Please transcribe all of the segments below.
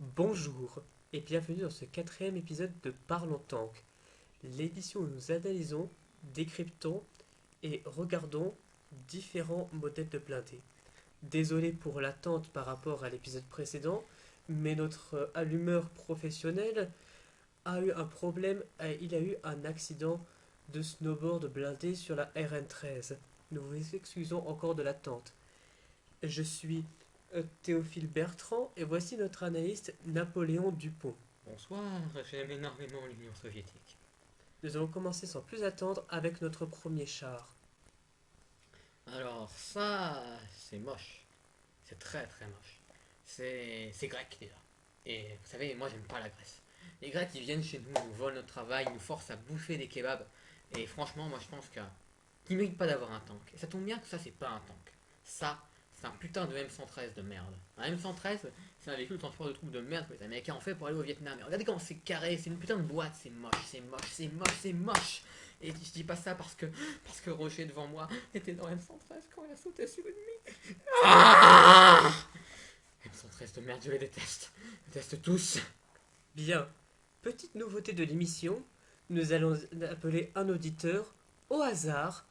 Bonjour et bienvenue dans ce quatrième épisode de Parlons Tank, l'émission où nous analysons, décryptons et regardons différents modèles de blindés. Désolé pour l'attente par rapport à l'épisode précédent, mais notre allumeur professionnel a eu un problème, il a eu un accident de snowboard blindé sur la RN13. Nous vous excusons encore de l'attente. Je suis Théophile Bertrand et voici notre analyste Napoléon Dupont. Bonsoir, j'aime énormément l'Union soviétique. Nous allons commencer sans plus attendre avec notre premier char. Alors ça, c'est moche. C'est très très moche. C'est grec déjà. Et vous savez, moi j'aime pas la Grèce. Les Grecs ils viennent chez nous, nous volent notre travail, ils nous forcent à bouffer des kebabs. Et franchement, moi je pense qu'ils méritent pas d'avoir un tank. Et ça tombe bien que ça c'est pas un tank. Ça, c'est un putain de M113 de merde. Un M113, c'est un véhicule de transport de troupes de merde que les Américains ont fait pour aller au Vietnam. Et regardez comment c'est carré, c'est une putain de boîte, c'est moche, c'est moche, c'est moche, c'est moche. Et je dis pas ça parce que Roger devant moi était dans M113 quand il a sauté sur une mine. Ah, M113 de merde, je les déteste. Je les déteste tous. Bien, petite nouveauté de l'émission, nous allons appeler un auditeur au hasard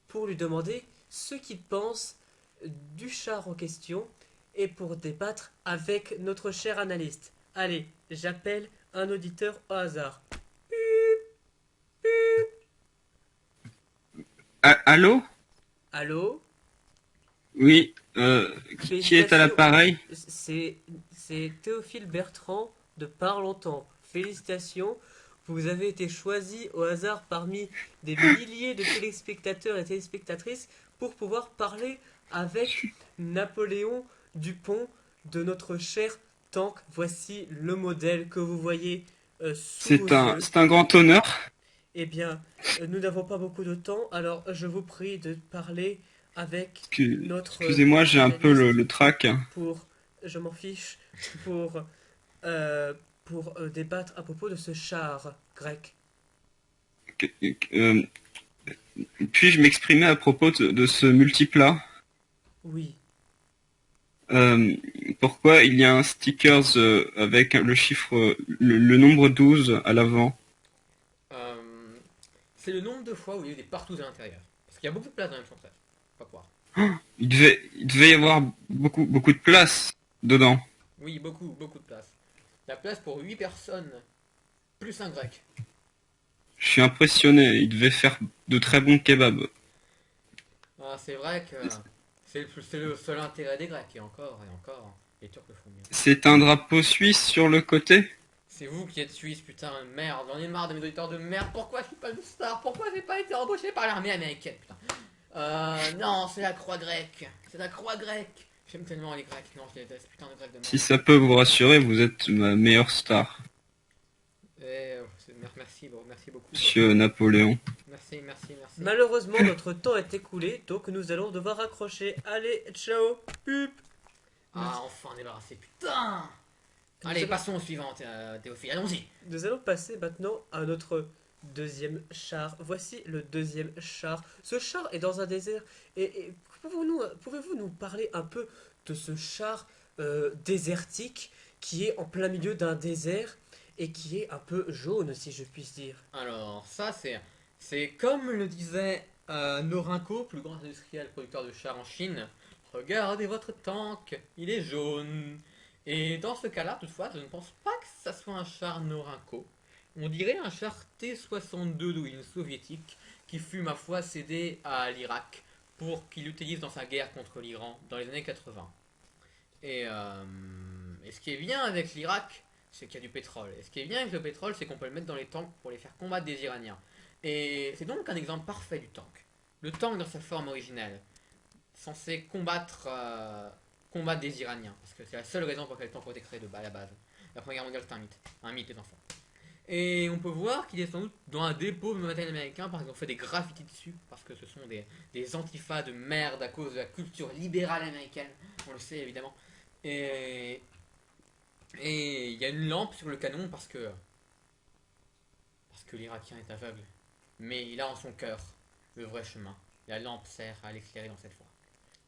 pour lui demander ce qu'il pense du char en question et pour débattre avec notre cher analyste. Allez, j'appelle un auditeur au hasard. Ah, allô? Allô? Oui, qui est à Félicitations, l'appareil? c'est c'est Théophile Bertrand de Parlons-Temps. Félicitations, vous avez été choisi au hasard parmi des milliers de téléspectateurs et téléspectatrices pour pouvoir parler avec Napoléon Dupont de notre cher tank. Voici le modèle que vous voyez sous vos yeux. C'est un grand honneur. Eh bien, nous n'avons pas beaucoup de temps, alors je vous prie de parler avec notre Excusez-moi, j'ai un peu analyste le trac. pour, je m'en fiche, pour, euh, débattre à propos de ce char grec. Que- euh, Puis-je m'exprimer à propos de ce multiplat? Oui, Euh, Pourquoi il y a un stickers avec le chiffre, le nombre 12 à l'avant? Euh, c'est le nombre de fois où il y a eu des partous à l'intérieur. Parce qu'il y a beaucoup de place dans M113. Pas croire. Il devait y avoir beaucoup de place dedans. Oui, beaucoup, beaucoup de place. Il y a place pour 8 personnes, plus un grec. Je suis impressionné, il devait faire de très bons kebabs. Ah, c'est vrai que c'est le seul intérêt des Grecs, et encore, les Turcs le font bien. C'est un drapeau suisse sur le côté? C'est vous qui êtes suisse, putain, merde, j'en ai marre de mes auditeurs de merde, pourquoi je suis pas une star, pourquoi j'ai pas été embauché par l'armée américaine, putain. Non, c'est la croix grecque, c'est la croix grecque. J'aime tellement les Grecs, non, je les déteste, putain de Grecs de Si merde. ça peut vous rassurer, vous êtes ma meilleure star, Merci, bon, merci beaucoup, monsieur Napoléon. merci, merci, merci. malheureusement notre temps est écoulé, donc nous allons devoir raccrocher. Allez, ciao, pup. Nous, Ah, enfin débarrassé, putain. nous Allez, allons, passons au suivant, Théophile, allons-y. nous allons passer maintenant à notre deuxième char. Voici le deuxième char. Ce char est dans un désert. Et pouvez-vous nous parler un peu de ce char désertique qui est en plein milieu d'un désert et qui est un peu jaune, si je puis dire? Alors, ça, c'est comme le disait Norinco, plus grand industriel producteur de chars en Chine. Regardez votre tank, il est jaune. Et dans ce cas-là, toutefois, je ne pense pas que ça soit un char Norinco. On dirait un char T-62 d'origine soviétique qui fut, ma foi, cédé à l'Irak pour qu'il l'utilise dans sa guerre contre l'Iran dans les années 80. Et ce qui est bien avec l'Irak, c'est qu'il y a du pétrole. Et ce qui est bien avec le pétrole, c'est qu'on peut le mettre dans les tanks pour les faire combattre des Iraniens. Et c'est donc un exemple parfait du tank. Le tank dans sa forme originelle, censé combattre des Iraniens. Parce que c'est la seule raison pour laquelle le tank a été créé à la base. La Première Guerre mondiale, c'est un mythe. Un mythe, les enfants. Et on peut voir qu'il est sans doute dans un dépôt de matériel américain parce qu'ils ont fait des graffitis dessus. Parce que ce sont des antifas de merde à cause de la culture libérale américaine. On le sait évidemment. Et et il y a une lampe sur le canon parce que l'Irakien est aveugle. Mais il a en son cœur le vrai chemin. La lampe sert à l'éclairer dans cette voie.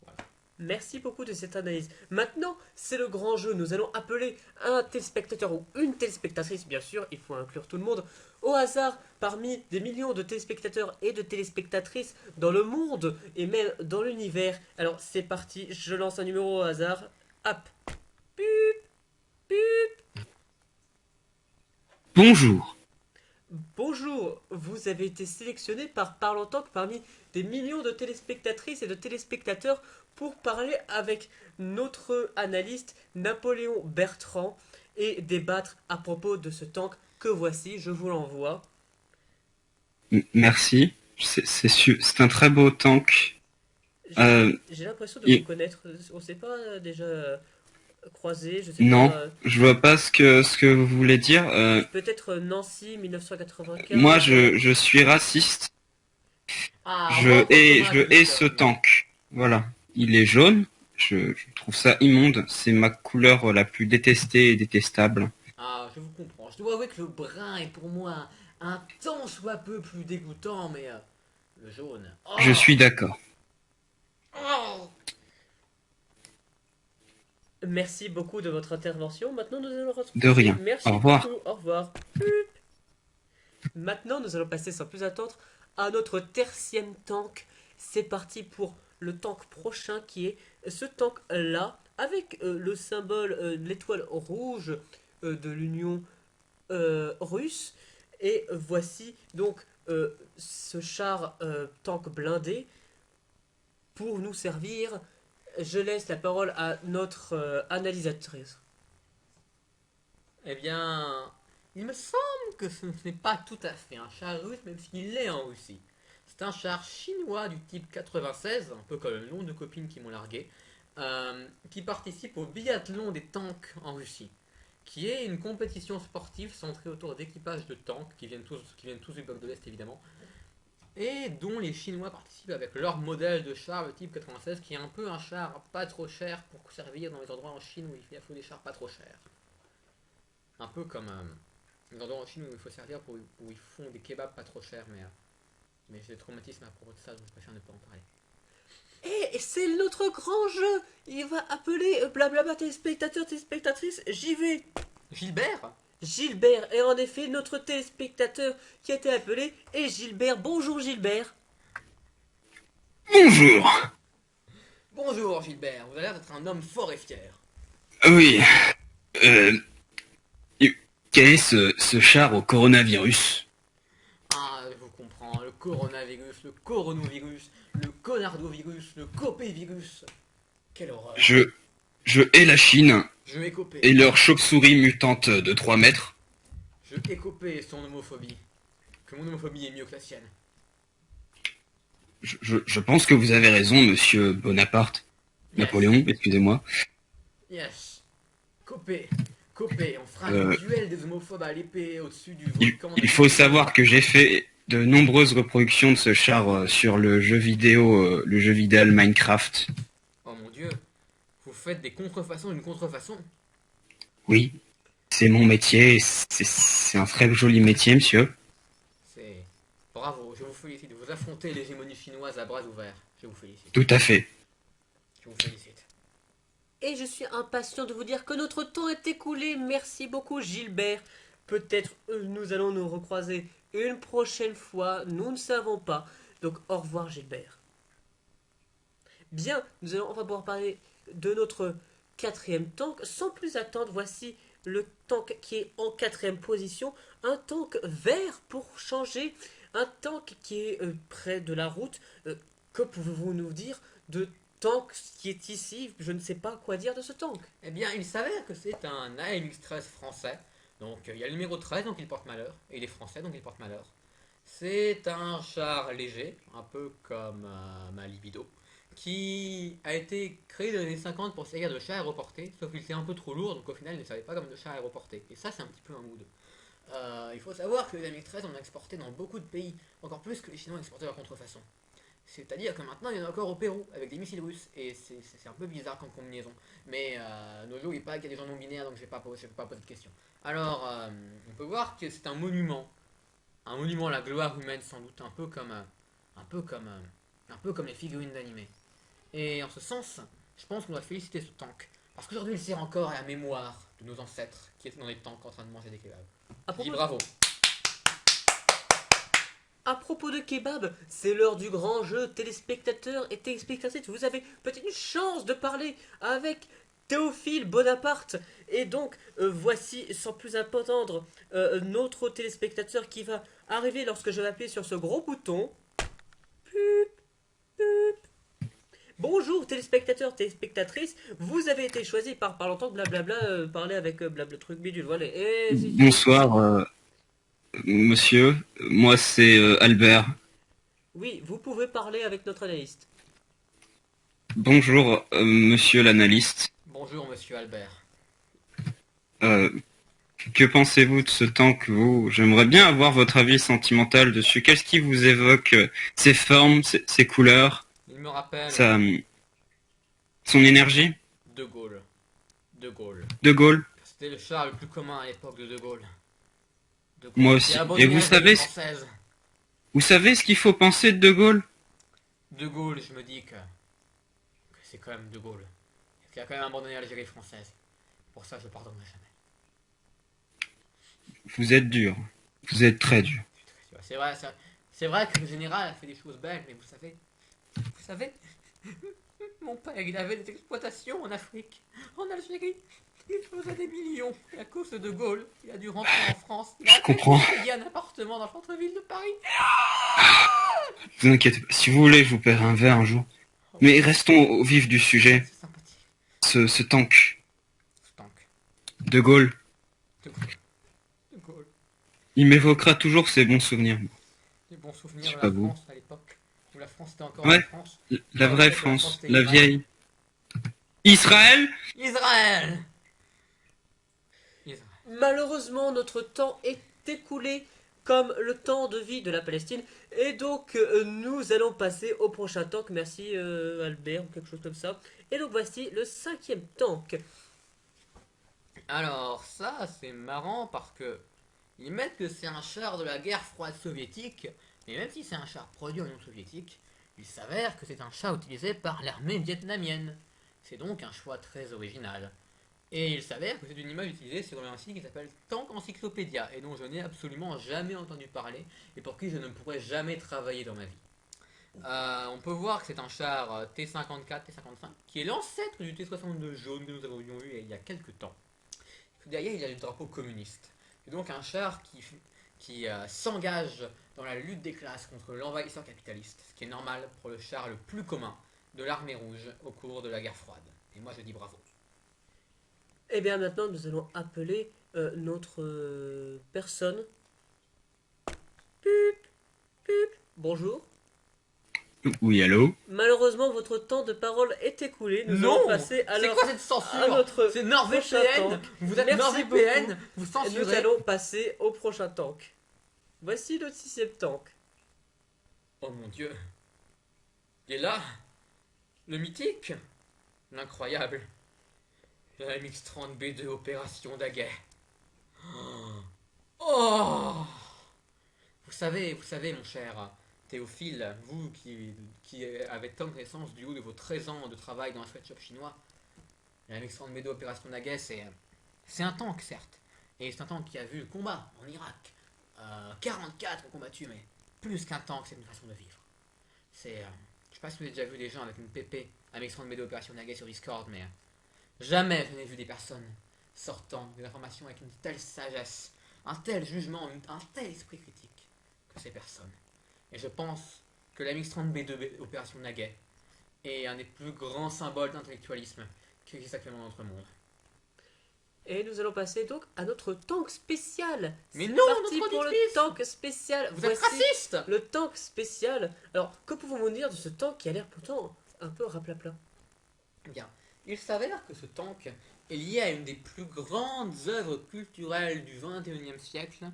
Voilà. Merci beaucoup de cette analyse. Maintenant, c'est le grand jeu. Nous allons appeler un téléspectateur ou une téléspectatrice, bien sûr, il faut inclure tout le monde, au hasard parmi des millions de téléspectateurs et de téléspectatrices dans le monde et même dans l'univers. Alors, c'est parti, je lance un numéro au hasard. Hop. Pup, pup. Bonjour. Bonjour, vous avez été sélectionné par Parlantalk parmi des millions de téléspectatrices et de téléspectateurs pour parler avec notre analyste Napoléon Bertrand et débattre à propos de ce tank que voici, je vous l'envoie. Merci. C'est un très beau tank. J'ai Euh, j'ai l'impression de vous et- connaître, on s'est pas déjà croisé, je sais non, pas, je vois pas ce que vous voulez dire. peut-être Nancy 1995. Moi, je suis raciste. Ah, rencontre Je hais ce Madison. tank. Voilà. Il est jaune. Je trouve ça immonde. C'est ma couleur la plus détestée et détestable. Ah, je vous comprends. Je dois avouer que le brun est pour moi un tant soit peu plus dégoûtant, mais le jaune. Je Oh, suis d'accord. oh. Merci beaucoup de votre intervention. Maintenant, nous allons De retrouver. rien. Merci Au revoir. beaucoup. Au revoir. Maintenant, nous allons passer sans plus attendre à notre tertième tank. C'est parti pour le tank prochain qui est ce tank-là avec le symbole, l'étoile rouge de l'Union russe. Et voici donc ce char tank blindé pour nous servir. Je laisse la parole à notre analysatrice. Eh bien, il me semble que ce n'est pas tout à fait un char russe, même s'il l'est en Russie. C'est un char chinois du type 96, un peu comme le nom de copines qui m'ont largué, qui participe au biathlon des tanks en Russie, qui est une compétition sportive centrée autour d'équipages de tanks qui viennent tous du bloc de l'Est évidemment, et dont les Chinois participent avec leur modèle de char, le type 96, qui est un peu un char pas trop cher pour servir dans les endroits en Chine où il faut des chars pas trop chers. Un peu comme les endroits en Chine où il faut servir où ils font des kebabs pas trop chers, mais j'ai des traumatismes à propos de ça, donc je préfère ne pas en parler. Et c'est notre grand jeu. Il va appeler blablabla téléspectateurs, téléspectatrices. J'y vais. Gilbert. Gilbert est en effet notre téléspectateur qui a été appelé. Et Gilbert, bonjour Gilbert. Bonjour. Bonjour Gilbert, vous avez l'air d'être un homme fort et fier. Oui. Euh, Quel est ce char au coronavirus? Ah, je vous comprends, le coronavirus, le coronavirus, le conardovirus, le copévirus. Quelle horreur. Je hais la Chine Je hais Copé. et leur chauve-souris mutante de 3 mètres. Je hais Copé et son homophobie. Que mon homophobie est mieux que la sienne. Je pense que vous avez raison, monsieur Bonaparte. Yes. Napoléon, excusez-moi. Yes. Copé. Copé, on fera Euh, le duel des homophobes à l'épée au-dessus du Il, volcan. il faut savoir que j'ai fait de nombreuses reproductions de ce char sur le jeu vidéo Minecraft. Oh mon dieu. Vous faites des contrefaçons d'une contrefaçon. Oui, c'est mon métier, c'est un très joli métier, monsieur. C'est... Bravo, je vous félicite. Vous affrontez l'hégémonie chinoise à bras ouverts. Je vous félicite. Tout à fait. Je vous félicite. Et je suis impatient de vous dire que notre temps est écoulé. Merci beaucoup Gilbert. Peut-être nous allons nous recroiser une prochaine fois. Nous ne savons pas. Donc au revoir Gilbert. Bien, on va pouvoir parler de notre quatrième tank. Sans plus attendre, voici le tank qui est en quatrième position. Un tank vert pour changer. Un tank qui est près de la route. Que pouvez-vous nous dire de tank qui est ici? Je ne sais pas quoi dire de ce tank. Eh bien, il s'avère que c'est un AMX-13 français. Donc, il y a le numéro 13, donc il porte malheur. Et il est français, donc il porte malheur. C'est un char léger, un peu comme ma libido, qui a été créé dans les années 50 pour servir de char aéroporté, sauf qu'il était un peu trop lourd, donc au final il ne savait pas comme de char aéroporté. Et ça, c'est un petit peu un mood. Il faut savoir que les AMX-13 on a exporté dans beaucoup de pays, encore plus que les Chinois exportaient leur contrefaçon. C'est-à-dire que maintenant il y en a encore au Pérou avec des missiles russes et c'est un peu bizarre comme combinaison. Mais nos jours il paraît qu'il y a des gens non binaires donc je vais pas poser de questions. Alors on peut voir que c'est un monument à la gloire humaine sans doute, un peu comme les figurines d'animé. Et en ce sens, je pense qu'on doit féliciter ce tank. Parce qu'aujourd'hui, il sert encore à la mémoire de nos ancêtres qui étaient dans les tanks en train de manger des kebabs. À Je dis propos, bravo. à propos de kebab, c'est l'heure du grand jeu. Téléspectateurs et téléspectatrices, vous avez peut-être une chance de parler avec Théophile Bonaparte. Et donc, voici, sans plus attendre, notre téléspectateur qui va arriver lorsque je vais appuyer sur ce gros bouton. Bonjour téléspectateurs, téléspectatrices, vous avez été choisi par longtemps blablabla, parler avec blabla truc bidule, voilà. Bonsoir, monsieur. Moi, c'est Albert. Oui, vous pouvez parler avec notre analyste. Bonjour, monsieur l'analyste. Bonjour, monsieur Albert. Euh, que pensez-vous de ce tank, vous? J'aimerais bien avoir votre avis sentimental dessus. Qu'est-ce qui vous évoque ses formes, ses couleurs, Il me rappelle son énergie? De Gaulle. De Gaulle. De Gaulle? C'était le char le plus commun à l'époque de Gaulle. De Gaulle Moi qui aussi. a abandonné Et vous la savez, française. vous savez ce qu'il faut penser de Gaulle? De Gaulle, je me dis que c'est quand même De Gaulle. Qui a quand même abandonné l'Algérie française. Pour ça, je ne pardonnerai jamais. Vous êtes dur. Vous êtes très dur. C'est vrai que le général a fait des choses belles, mais vous savez, mon père, il avait des exploitations en Afrique, en Algérie. Il faisait des millions. Et à cause de Gaulle, il a dû rentrer en France. Il a Je comprends. payé un appartement dans le centre-ville de Paris. Vous inquiétez pas. Si vous voulez, je vous paierai un verre un jour. Mais restons au vif du sujet. C'est sympathique. Ce tank. Ce tank. De Gaulle. De Gaulle. De Gaulle. Il m'évoquera toujours ses bons souvenirs. Des bons Je souvenirs sais de pas la vous. France à l'époque. Où la France était encore Ouais. la France. La Ouais, vraie que la France. France était La Israël. vieille. Israël? Israël. Israël. Malheureusement, notre temps est écoulé comme le temps de vie de la Palestine. Et donc, nous allons passer au prochain tank. Merci Albert, ou quelque chose comme ça. Et donc, voici le 5e tank. Alors ça c'est marrant parce que ils mettent que c'est un char de la guerre froide soviétique, mais même si c'est un char produit en Union soviétique, il s'avère que c'est un char utilisé par l'armée vietnamienne. C'est donc un choix très original. Et il s'avère que c'est une image utilisée sur un site qui s'appelle Tank Encyclopédia et dont je n'ai absolument jamais entendu parler et pour qui je ne pourrais jamais travailler dans ma vie. On peut voir que c'est un char T-54, T-55 qui est l'ancêtre du T-62 jaune que nous avions vu il y a quelques temps. Derrière, il y a le drapeau communiste. C'est donc un char qui s'engage dans la lutte des classes contre l'envahisseur capitaliste, ce qui est normal pour le char le plus commun de l'armée rouge au cours de la guerre froide. Et moi, je dis bravo. Et bien maintenant, nous allons appeler notre personne. Pup, pup. Bonjour. Oui, allô? Malheureusement, votre temps de parole est écoulé. Nous Non, allons passer c'est alors quoi cette à censure? notre C'est prochain NordVPN. tank. Vous êtes Merci NordVPN, vous Et nous censurez. allons passer au prochain tank. Voici notre 6e tank. Oh mon dieu. Il est là. Le mythique. L'incroyable. La MX-30B2 Opération Daguet. Oh. Vous savez, mon cher Théophile, vous qui avez tant de connaissances du haut de vos 13 ans de travail dans un sweatshop chinois, la MX-30B2 Opération Daguet, c'est un tank, certes. Et c'est un tank qui a vu le combat en Irak. 44 ont combattu, mais plus qu'un tank, c'est une façon de vivre. Je sais pas si vous avez déjà vu des gens avec une PP MX-30B2 Opération Daguet sur Discord, mais jamais je n'ai vu des personnes sortant des informations avec une telle sagesse, un tel jugement, un tel esprit critique que ces personnes. Et je pense que la MX-30B2 Opération Daguet est un des plus grands symboles d'intellectualisme qui existe actuellement dans notre monde. Et nous allons passer donc à notre tank spécial. Mais C'est non, parti notre pour le auditrice. tank spécial. Vous êtes Voici raciste. le tank spécial. Alors, que pouvons-nous dire de ce tank qui a l'air pourtant un peu raplapla? Bien, il s'avère que ce tank est lié à une des plus grandes œuvres culturelles du XXIe siècle.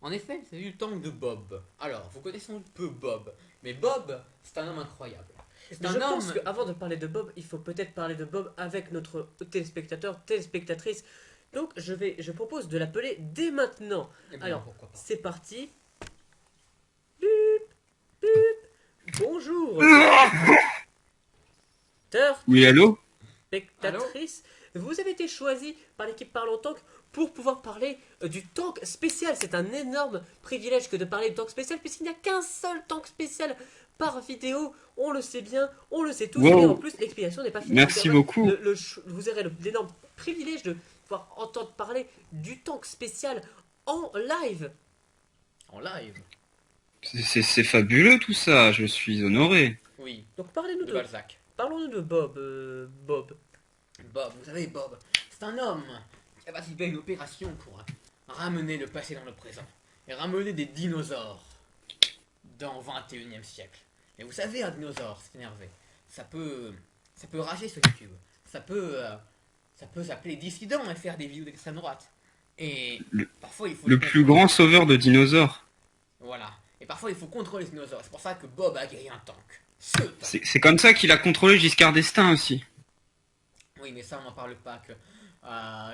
En effet, il s'agit du tank de Bob. Alors, vous connaissez sans doute peu Bob, mais Bob, c'est un homme incroyable. C'est Je un pense homme... qu'avant de parler de Bob, il faut peut-être parler de Bob avec notre téléspectateur, téléspectatrice. Donc, je propose de l'appeler dès maintenant. Eh bien, Alors, pourquoi pas. c'est parti. Bup, bup. Bonjour. Turf, Oui, allô? téléspectatrices. Vous avez été choisi par l'équipe Parlons Tank pour pouvoir parler du tank spécial. C'est un énorme privilège que de parler du tank spécial puisqu'il n'y a qu'un seul tank spécial par vidéo. On le sait bien, on le sait tous. Wow. Et en plus, l'explication n'est pas finie. Merci beaucoup. Vous aurez l'énorme privilège de pouvoir entendre parler du tank spécial en live. En live. C'est fabuleux tout ça, je suis honoré. Oui, Donc parlez-nous de de, Balzac. parlons-nous de Bob. Bob. Bob, vous savez, Bob, c'est un homme qui a participé à une opération pour ramener le passé dans le présent et ramener des dinosaures dans le 21e siècle. Et vous savez, un dinosaure, c'est énervé. Ça peut rager sur YouTube. Ça peut s'appeler dissident et faire des vidéos d'extrême droite. Et parfois il faut Le plus grand sauveur de dinosaures. Voilà. Et parfois il faut contrôler les dinosaures. C'est pour ça que Bob a guéri un tank. Ce tank. C'est comme ça qu'il a contrôlé Giscard d'Estaing aussi. Oui, mais ça on n'en parle pas. Que à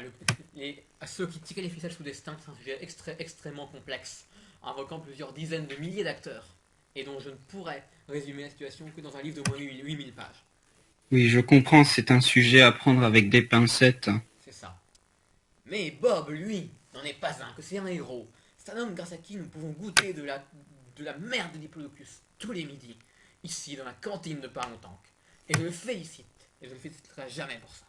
ceux qui tiraient les ficelles sous destin, c'est un sujet extrêmement complexe, invoquant plusieurs dizaines de milliers d'acteurs, et dont je ne pourrais résumer la situation que dans un livre de moins de 8000 pages. Oui, je comprends, c'est un sujet à prendre avec des pincettes. C'est ça. Mais Bob, lui, n'en est pas un, que c'est un héros. C'est un homme grâce à qui nous pouvons goûter de la merde de Diplodocus tous les midis, ici dans la cantine de Parlons Tank. Et je le félicite, et je ne le féliciterai jamais pour ça.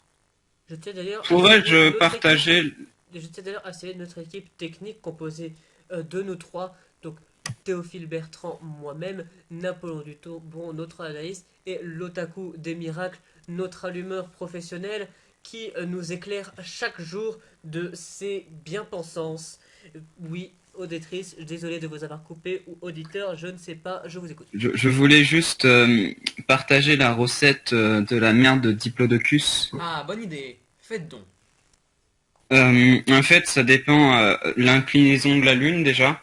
Je tiens d'ailleurs Pourrais-je partager... Je tiens d'ailleurs à saluer notre équipe technique composée de nous trois, donc Théophile Bertrand, moi-même, Napoléon Dutourbon, notre analyste, et l'Otaku des miracles, notre allumeur professionnel, qui nous éclaire chaque jour de ses bien-pensances. Oui, auditrice, désolé de vous avoir coupé, ou auditeur, je ne sais pas, je vous écoute. Je voulais juste partager la recette de la merde de Diplodocus. Ah, bonne idée. Faites donc. En fait, ça dépend l'inclinaison de la lune déjà.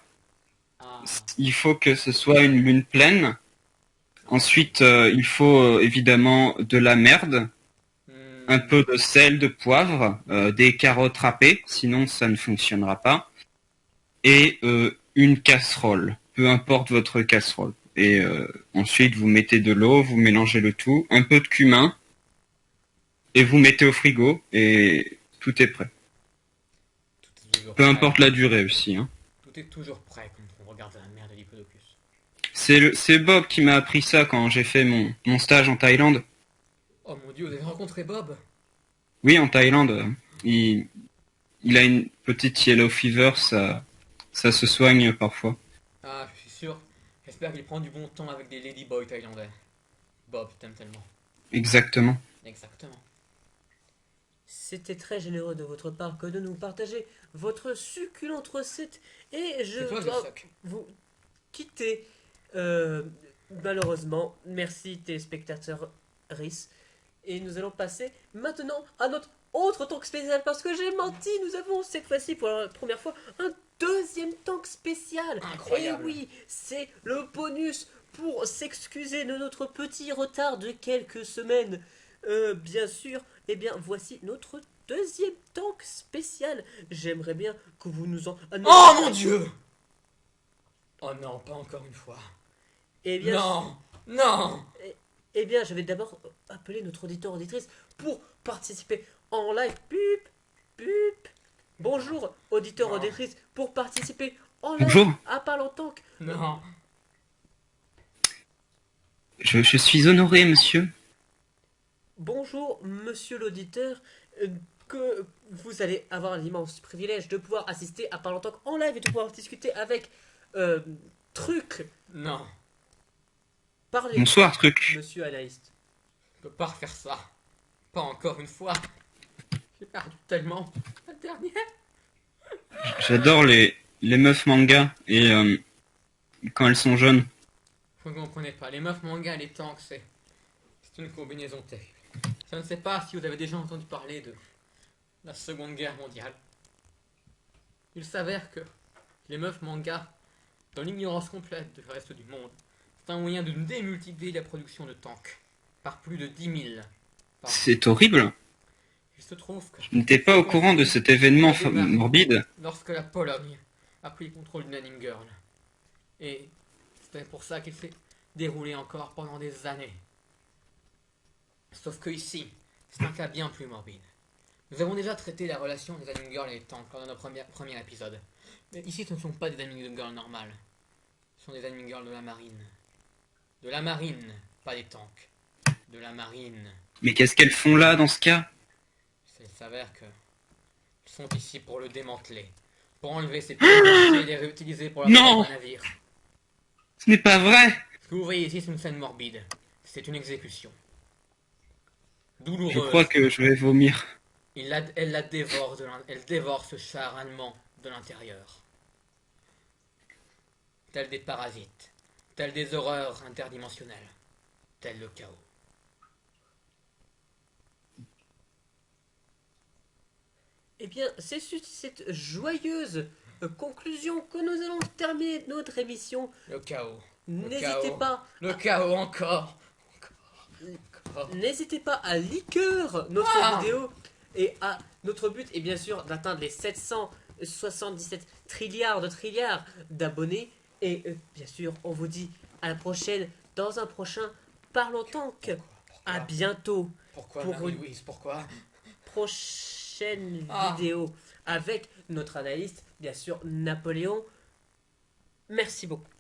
Ah, Il faut que ce soit une lune pleine. Ensuite, il faut évidemment de la merde, un peu de sel, de poivre, des carottes râpées, sinon ça ne fonctionnera pas. Et une casserole, peu importe votre casserole. Et ensuite, vous mettez de l'eau, vous mélangez le tout, un peu de cumin, et vous mettez au frigo, et tout est prêt. tout est toujours Peu prêt. importe la durée aussi. Hein. Tout est toujours prêt quand on regarde la merde de Diplodocus. C'est Bob qui m'a appris ça quand j'ai fait mon stage en Thaïlande. Oh mon dieu, vous avez rencontré Bob? Oui, en Thaïlande, il a une petite yellow fever, ça se soigne parfois. Ah, je suis sûr. J'espère qu'il prend du bon temps avec des ladyboys thaïlandais. Bob, je t'aime tellement. Exactement. Exactement. C'était très généreux de votre part que de nous partager votre succulente recette, et je C'est toi, dois Gersoc. vous quitter. Malheureusement, merci téléspectateurs RIS. Et nous allons passer maintenant à notre autre tank spécial, parce que j'ai menti, nous avons cette fois-ci pour la première fois un deuxième tank spécial. Incroyable. Et oui, c'est le bonus pour s'excuser de notre petit retard de quelques semaines. Bien sûr, eh bien voici notre deuxième tank spécial. J'aimerais bien que vous nous en... Ah, non. Oh mon dieu! Oh non, pas encore une fois. Eh bien, Non! Non! Eh bien, je vais d'abord appeler notre auditeur-auditrice pour participer en live. Pup, pup. Bonjour, auditeur-auditrice, pour participer en live Bonjour. à Parlons Tank. Non! Je suis honoré, monsieur. Bonjour, monsieur l'auditeur, que vous allez avoir l'immense privilège de pouvoir assister à Parlons Tank en live et de pouvoir discuter avec Truc. Non! Parlez, Bonsoir, truc. monsieur analyste. Je peux pas refaire ça. Pas encore une fois. J'ai perdu tellement. La dernière. J'adore les meufs manga et quand elles sont jeunes. Vous ne comprenez pas. Les meufs manga et les tanks, c'est une combinaison terrible. Je ne sais pas si vous avez déjà entendu parler de la Seconde Guerre mondiale. Il s'avère que les meufs manga, dans l'ignorance complète du reste du monde, c'est un moyen de démultiplier la production de tanks par plus de 10 000. C'est horrible. Il se trouve que Je n'étais pas au courant de cet événement morbide. lorsque la Pologne a pris le contrôle du Nanning Girl. Et c'était pour ça qu'il s'est déroulé encore pendant des années. Sauf que ici, c'est un cas bien plus morbide. Nous avons déjà traité la relation des Anime Girls et des tanks lors de notre premier épisode. Mais ici, ce ne sont pas des Anime Girls normales. Ce sont des Anime Girls de la marine. De la marine, pas des tanks. De la marine. Mais qu'est-ce qu'elles font là dans ce cas? Il s'avère que ils sont ici pour le démanteler. Pour enlever ces pièces et les réutiliser pour leur Non. propre navire. Ce n'est pas vrai. Ce que vous voyez ici, c'est une scène morbide. C'est une exécution. Je Douloureuse. crois que je vais vomir. Elle la dévore, elle dévore ce char allemand de l'intérieur. Tel des parasites, tel des horreurs interdimensionnelles, tel le chaos. Eh bien, c'est sur cette joyeuse conclusion que nous allons terminer notre émission. Le chaos. N'hésitez chaos. pas, Le chaos encore. n'hésitez pas à liker notre vidéo et à notre but est bien sûr d'atteindre les 777 trilliards d'abonnés et bien sûr on vous dit à la prochaine dans un prochain Parlons Tank. À bientôt Pourquoi pour Marie-Louise? Pourquoi? prochaine vidéo avec notre analyste bien sûr Napoléon. Merci beaucoup.